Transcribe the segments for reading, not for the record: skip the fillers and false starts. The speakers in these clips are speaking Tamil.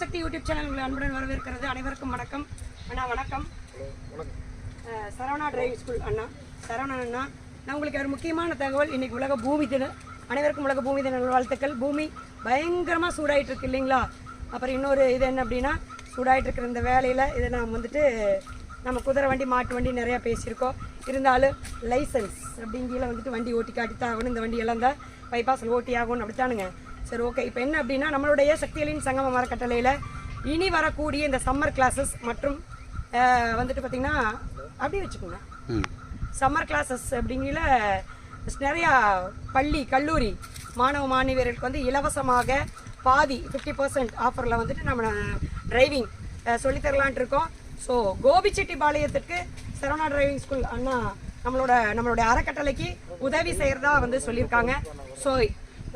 சக்தி யூடியூப் சேனல் உங்களை அன்புடன் வரவேற்கிறது. அனைவருக்கும் வணக்கம் அண்ணா. வணக்கம். சரவணா டிரைவிங் ஸ்கூல் அண்ணா, சரவணன் அண்ணா. நான் உங்களுக்கு ஒரு முக்கியமான தகவல். இன்றைக்கி உலக பூமி தினம். அனைவருக்கும் உலக பூமி தின வாழ்த்துக்கள். பூமி பயங்கரமாக சூடாகிட்டு இருக்கு இல்லைங்களா? அப்புறம் இன்னொரு இது என்ன அப்படின்னா, சூடாகிட்டு இருக்கிற இந்த வேலையில் இதை நாம் வந்துட்டு நம்ம குதிரை வண்டி மாட்டு வண்டி நிறையா பேசியிருக்கோம். இருந்தாலும் லைசன்ஸ் அப்படிங்கிற வந்துட்டு வண்டி ஓட்டி காட்டித்தான் ஆகணும். இந்த வண்டி எல்லாம் தான் பைபாஸில் ஓட்டி ஆகணும் அப்படித்தானுங்க. சரி, ஓகே. இப்போ என்ன அப்படின்னா, நம்மளுடைய சக்திகளின் சங்கம மரக்கட்டளையில் இனி வரக்கூடிய இந்த சம்மர் கிளாஸஸ் மற்றும் வந்துட்டு பார்த்திங்கன்னா அப்படி வச்சுக்கோங்க, சம்மர் கிளாஸஸ் அப்படிங்கிற நிறையா பள்ளி கல்லூரி மாணவ மாணவியர்களுக்கு வந்து இலவசமாக பாதி 50% ஆஃபரில் வந்துட்டு நம்ம டிரைவிங் சொல்லித்தரலான்ட்டு இருக்கோம். ஸோ கோபிச்செட்டிப்பாளையத்துக்கு சரவணா டிரைவிங் ஸ்கூல் அண்ணா நம்மளுடைய அறக்கட்டளைக்கு உதவி செய்கிறதா வந்து சொல்லியிருக்காங்க. ஸோ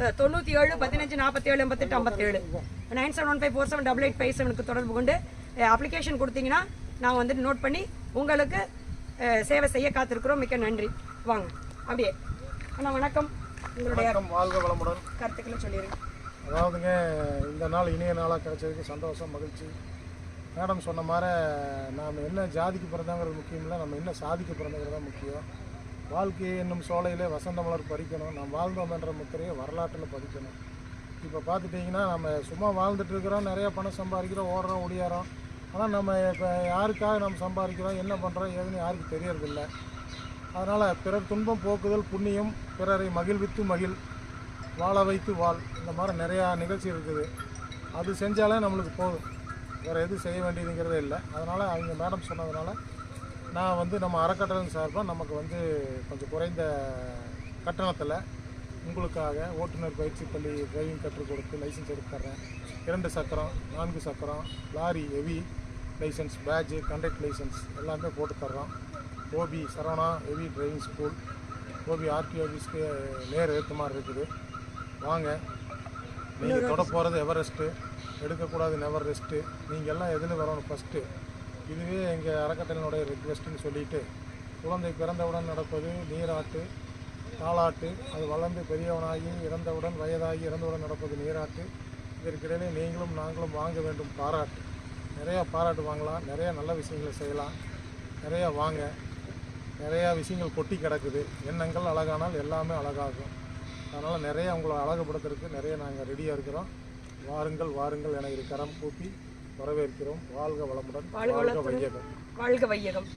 97 15 47 88 57 9715478857 தொடர்பு கொண்டு அப்ளிகேஷன் கொடுத்தீங்கன்னா நாங்கள் வந்துட்டு நோட் பண்ணி உங்களுக்கு சேவை செய்ய காத்திருக்கிறோம். மிக்க நன்றி. வாங்க அப்படியே அண்ணா. வணக்கம். உங்களுடைய வாழ்க வளமுடன் கருத்துக்களை சொல்லிடுங்க. அதாவதுங்க, இந்த நாள் இனிய நாளாக கிடைச்சதுக்கு சந்தோஷம், மகிழ்ச்சி. மேடம் சொன்ன மாதிரி நாம் என்ன ஜாதிக்கு பிறந்தாங்கிறது முக்கியம் இல்லை, நம்ம என்ன சாதிக்கு பிறந்தங்கிறது தான் முக்கியம். வாழ்க்கை என்னும் சோலையில் வசந்த மலர் பறிக்கணும். நாம் வாழ்ந்தோம் என்ற முத்திரையை வரலாற்றில் பதிக்கணும். இப்போ பார்த்துட்டிங்கன்னா, நம்ம சும்மா வாழ்ந்துட்டு இருக்கிறோம், நிறையா பணம் சம்பாதிக்கிறோம், ஓடுறோம் ஒடியாரோம். ஆனால் நம்ம இப்போ யாருக்காக நம்ம சம்பாதிக்கிறோம், என்ன பண்ணுறோம் ஏதுன்னு யாருக்கும் தெரியறதில்லை. அதனால் பிறர் துன்பம் போக்குதல் புண்ணியம், பிறரை மகிழ்வித்து மகிழ், வாழ வைத்து வாழ், இந்த மாதிரி நிறையா நிகழ்ச்சி இருக்குது. அது செஞ்சாலே நம்மளுக்கு போதும், வேறு எதுவும் செய்ய வேண்டியதுங்கிறதே இல்லை. அதனால் அவங்க மேடம் சொன்னதுனால நான் வந்து நம்ம அறக்கட்டளை சார்பாக நமக்கு வந்து கொஞ்சம் குறைந்த கட்டணத்தில் உங்களுக்காக ஓட்டுநர் பயிற்சி பள்ளி டிரைவிங் கற்றுக் கொடுத்து லைசன்ஸ் எடுத்து தர்றேன். 2 சக்கரம் 4 சக்கரம் lorry heavy license, badge, conduct license எல்லாமே போட்டு தர்றோம். O P Saravana heavy driving school, O P R T ஆஃபீஸ்க்கு நேர் ஏற்ற மாதிரி இருக்குது. வாங்க. நீங்கள் தொட போகிறது எவரெஸ்ட்டு, எடுக்கக்கூடாது நெவர் ரெஸ்ட்டு. நீங்கள் எல்லாம் எதில் வரணும் ஃபஸ்ட்டு. இதுவே எங்கள் அறக்கட்டளையினுடைய ரிக்வெஸ்ட்டுன்னு சொல்லிவிட்டு, குழந்தை பிறந்தவுடன் நடப்பது நீராட்டு, தாளாட்டு, அது வளர்ந்து பெரியவனாகி இறந்தவுடன் வயதாகி இறந்தவுடன் நடப்பது நீராட்டு. இதற்கிடையிலே நீங்களும் நாங்களும் வாங்க வேண்டும் பாராட்டு. நிறையா பாராட்டு வாங்கலாம், நிறையா நல்ல விஷயங்களை செய்யலாம். நிறையா வாங்க. நிறையா விஷயங்கள் கொட்டி கிடக்குது. எண்ணங்கள் அழகானால் எல்லாமே அழகாகும். அதனால் நிறையா உங்களை அழகுபடுத்துறதுக்கு நிறைய நாங்கள் ரெடியாக இருக்கிறோம். வாருங்கள் வாருங்கள் என இரு கரம் கூப்பி வரவேற்கிறோம். வாழ்க வளமுடன், வாழ்க வையகம். வாழ்க வையகம்.